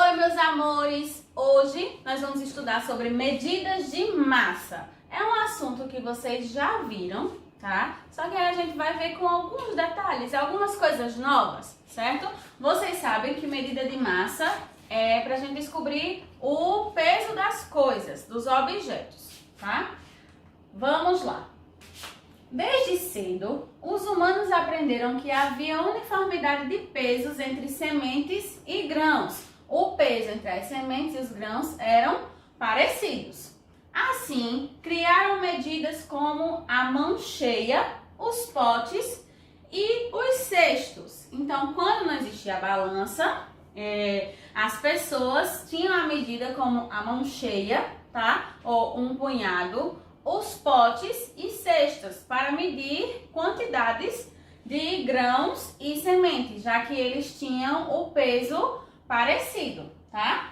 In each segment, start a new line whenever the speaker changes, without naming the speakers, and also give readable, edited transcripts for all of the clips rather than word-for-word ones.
Oi, meus amores! Hoje nós vamos estudar sobre medidas de massa. É um assunto que vocês já viram, tá? Só que aí a gente vai ver com alguns detalhes, algumas coisas novas, certo? Vocês sabem que medida de massa é pra gente descobrir o peso das coisas, dos objetos, tá? Vamos lá! Desde cedo, os humanos aprenderam que havia uniformidade de pesos entre sementes e grãos. O peso entre as sementes e os grãos eram parecidos. Assim, criaram medidas como a mão cheia, os potes e os cestos. Então, quando não existia a balança, as pessoas tinham a medida como a mão cheia, tá? Ou um punhado, os potes e cestas para medir quantidades de grãos e sementes, já que eles tinham o peso parecido, tá?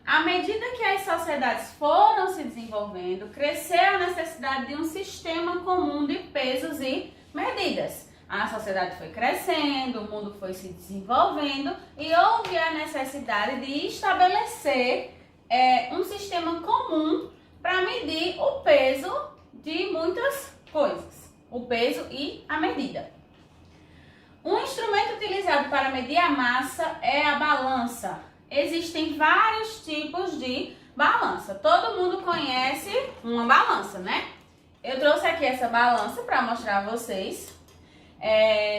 À medida que as sociedades foram se desenvolvendo, cresceu a necessidade de um sistema comum de pesos e medidas. A sociedade foi crescendo, o mundo foi se desenvolvendo e houve a necessidade de estabelecer um sistema comum para medir o peso de muitas coisas, o peso e a medida. Um instrumento utilizado para medir a massa é a balança. Existem vários tipos de balança. Todo mundo conhece uma balança, né? Eu trouxe aqui essa balança para mostrar a vocês.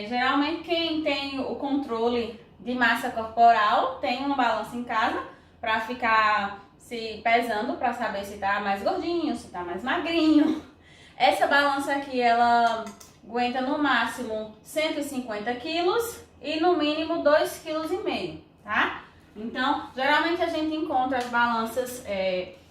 Geralmente quem tem o controle de massa corporal tem uma balança em casa para ficar se pesando para saber se tá mais gordinho, se tá mais magrinho. Essa balança aqui, ela aguenta no máximo 150 quilos e no mínimo 2,5 kg, tá? Então, geralmente a gente encontra as balanças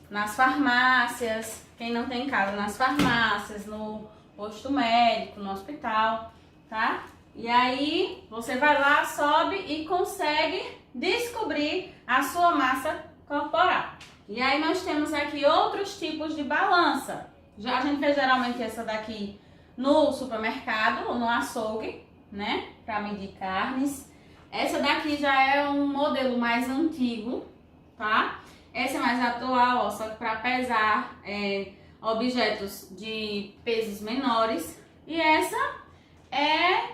nas farmácias, quem não tem em casa, nas farmácias, no posto médico, no hospital, tá? E aí, você vai lá, sobe e consegue descobrir a sua massa corporal. E aí nós temos aqui outros tipos de balança. A gente vê geralmente essa daqui no supermercado ou no açougue, né? Para medir carnes. Essa daqui já é um modelo mais antigo, tá? Essa é mais atual, ó, só que para pesar objetos de pesos menores. E essa é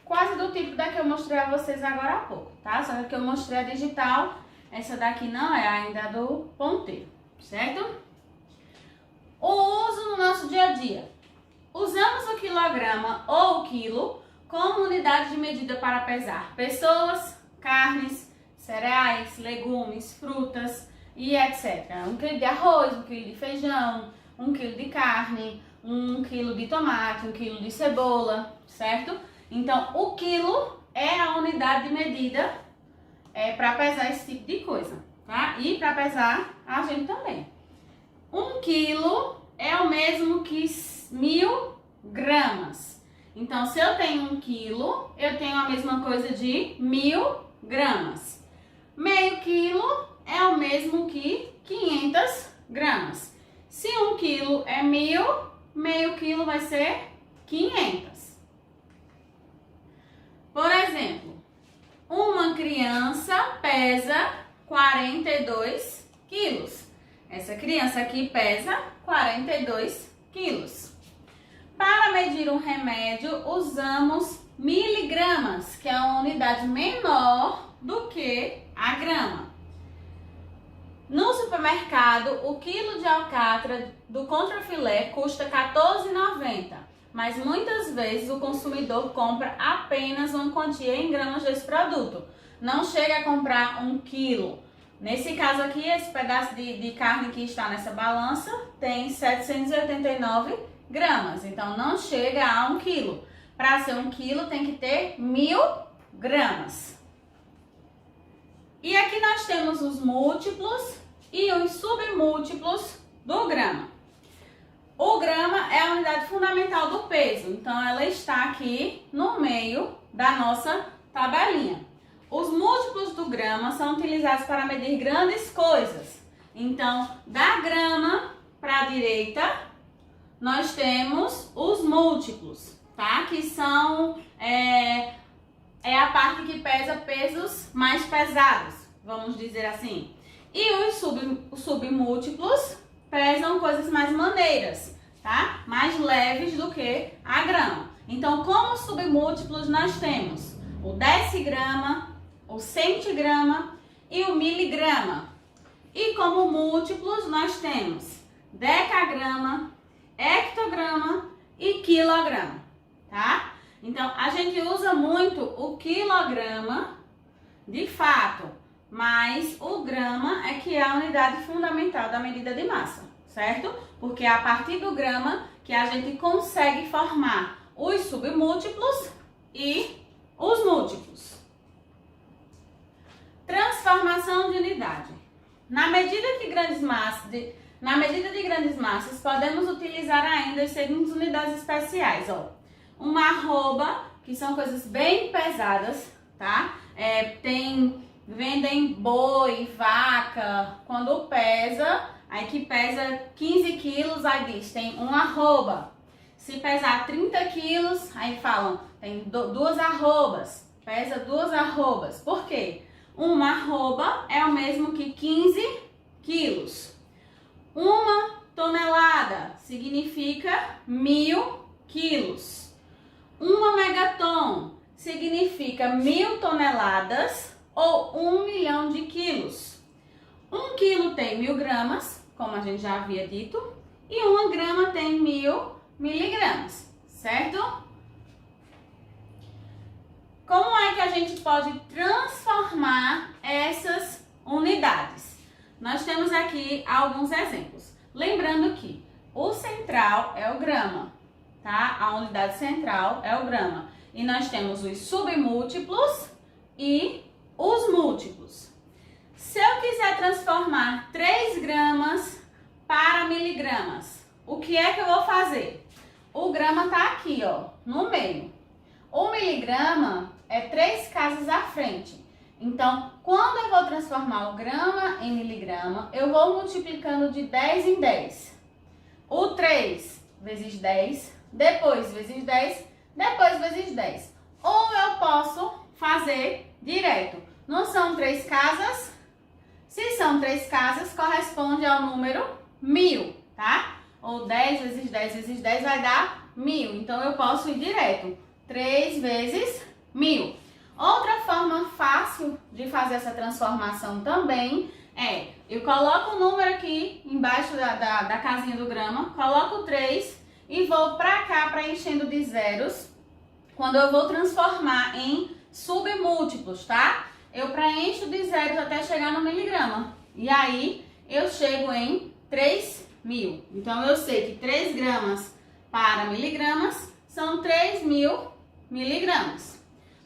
quase do tipo da que eu mostrei a vocês agora há pouco, tá? Só que eu mostrei a digital. Essa daqui não é ainda do ponteiro, certo? O uso no nosso dia a dia. Usamos o quilograma ou o quilo como unidade de medida para pesar pessoas, carnes, cereais, legumes, frutas e etc. 1 quilo de arroz, 1 quilo de feijão, 1 quilo de carne, 1 quilo de tomate, 1 quilo de cebola, certo? Então, o quilo é a unidade de medida para pesar esse tipo de coisa, tá? E para pesar a gente também. 1 quilo é o mesmo que 1000 gramas. Então, se eu tenho 1 quilo, eu tenho a mesma coisa de 1000 gramas. Meio quilo é o mesmo que 500 gramas. Se 1 quilo é 1000, meio quilo vai ser 500. Por exemplo, uma criança pesa 42 quilos. Essa criança aqui pesa 42 quilos. Para medir um remédio, usamos miligramas, que é uma unidade menor do que a grama. No supermercado, o quilo de alcatra do contrafilé custa R$ 14,90. Mas muitas vezes o consumidor compra apenas uma quantia em gramas desse produto. Não chega a comprar 1 quilo. Nesse caso aqui, esse pedaço de carne que está nessa balança tem 789 gramas. Então, não chega a 1 quilo. Para ser 1 quilo, tem que ter 1000 gramas. E aqui nós temos os múltiplos e os submúltiplos do grama. O grama é a unidade fundamental do peso, então ela está aqui no meio da nossa tabelinha. Os múltiplos do grama são utilizados para medir grandes coisas. Então, da grama para a direita, nós temos os múltiplos, tá? Que são a parte que pesa pesos mais pesados. vamos dizer assim. E os submúltiplos pesam coisas mais maneiras, tá? Mais leves do que a grama. Então, como submúltiplos, nós temos o decigrama, o centigrama e o miligrama. E como múltiplos, nós temos decagrama, hectograma e quilograma, tá? Então, a gente usa muito o quilograma, de fato, mas o grama é que é a unidade fundamental da medida de massa, certo? Porque é a partir do grama que a gente consegue formar os submúltiplos e os múltiplos. Transformação de unidade. Na medida de grandes massas, podemos utilizar ainda as seguintes unidades especiais, ó. Uma arroba, que são coisas bem pesadas, tá? Vendem boi, vaca, quando pesa, aí que pesa 15 quilos, aí diz, tem uma arroba. Se pesar 30 quilos, aí falam, tem duas arrobas, pesa 2 arrobas. Por quê? Uma arroba é o mesmo que 15 quilos. 1 tonelada significa 1000 quilos. 1 megaton significa 1000 toneladas ou 1 milhão de quilos. 1 quilo tem 1000 gramas, como a gente já havia dito, e 1 grama tem 1000 miligramas, certo? Como é que a gente pode transformar essas unidades? Nós temos aqui alguns exemplos. Lembrando que o central é o grama, tá? A unidade central é o grama. E nós temos os submúltiplos e os múltiplos. Se eu quiser transformar 3 gramas para miligramas, o que é que eu vou fazer? O grama está aqui, ó, no meio. O miligrama é 3 casas à frente. Então, quando eu vou transformar o grama em miligrama, eu vou multiplicando de 10 em 10. O 3 vezes 10, depois vezes 10, depois vezes 10. Ou eu posso fazer direto. Não são 3 casas? Se são 3 casas, corresponde ao número 1000, tá? Ou 10 vezes 10 vezes 10 vai dar 1000. Então, eu posso ir direto. 3 vezes 1000. Outra forma fácil de fazer essa transformação também é, eu coloco o número aqui embaixo da casinha do grama, coloco 3 e vou pra cá preenchendo de zeros quando eu vou transformar em submúltiplos, tá? Eu preencho de zeros até chegar no miligrama. E aí, eu chego em 3000. Então, eu sei que 3 gramas para miligramas são 3000 miligramas.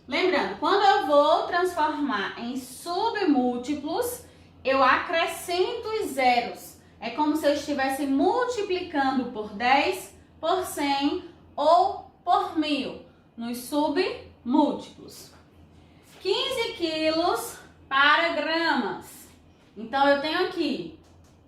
Lembrando, quando eu vou transformar em submúltiplos, eu acrescento os zeros. É como se eu estivesse multiplicando por 10, por 100 ou por 1000 nos submúltiplos. 15 quilos para gramas. Então, eu tenho aqui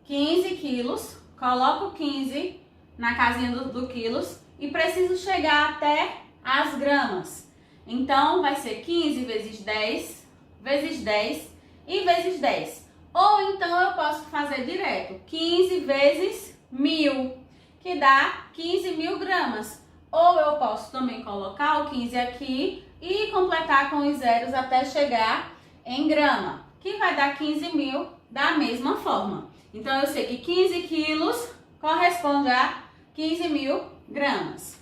15 quilos, coloco 15 na casinha do quilos e preciso chegar até as gramas. Então, vai ser 15 vezes 10, vezes 10 e vezes 10. Ou então, eu posso fazer direto, 15 vezes 1000, que dá 15.000 gramas. Ou eu posso também colocar o 15 aqui e completar com os zeros até chegar em grama, que vai dar 15.000 da mesma forma. Então, eu sei que 15 quilos corresponde a 15.000 gramas.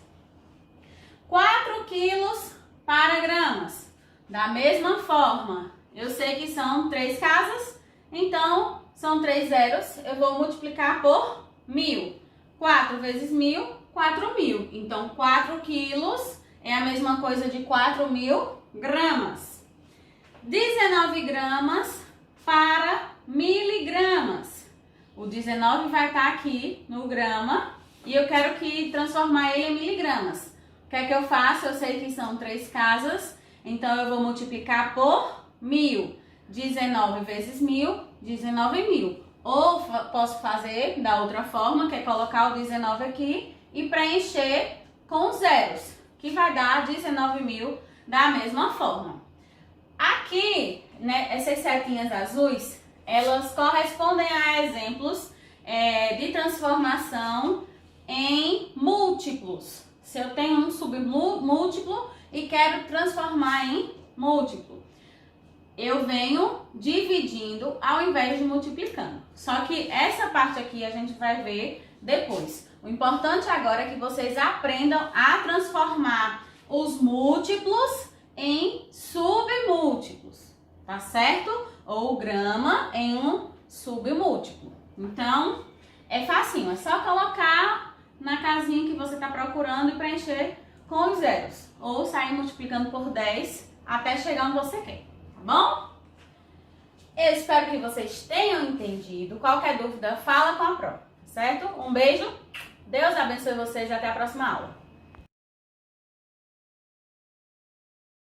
4 quilos para gramas. Da mesma forma, eu sei que são 3 casas, então são 3 zeros, eu vou multiplicar por 1000. 4 vezes 1000, 4.000. Então, 4 quilos é a mesma coisa de 4.000 gramas. 19 gramas para miligramas. O 19 vai estar aqui no grama e eu quero transformar ele em miligramas. O que é que eu faço? Eu sei que são 3 casas, então eu vou multiplicar por 1000. 19 vezes 1000, 19.000. Ou posso fazer da outra forma, que é colocar o 19 aqui e preencher com zeros, que vai dar 19.000 da mesma forma. Aqui né, essas setinhas azuis, elas correspondem a exemplos de transformação em múltiplos. Se eu tenho um submúltiplo e quero transformar em múltiplo, eu venho dividindo ao invés de multiplicando. Só que essa parte aqui a gente vai ver depois. O importante agora é que vocês aprendam a transformar os múltiplos em submúltiplos, tá certo? Ou grama em um submúltiplo. Então, é facinho, é só colocar na casinha que você está procurando e preencher com os zeros. Ou sair multiplicando por 10 até chegar onde você quer, tá bom? Eu espero que vocês tenham entendido. Qualquer dúvida, fala com a Pro, certo? Um beijo, Deus abençoe vocês e até a próxima aula.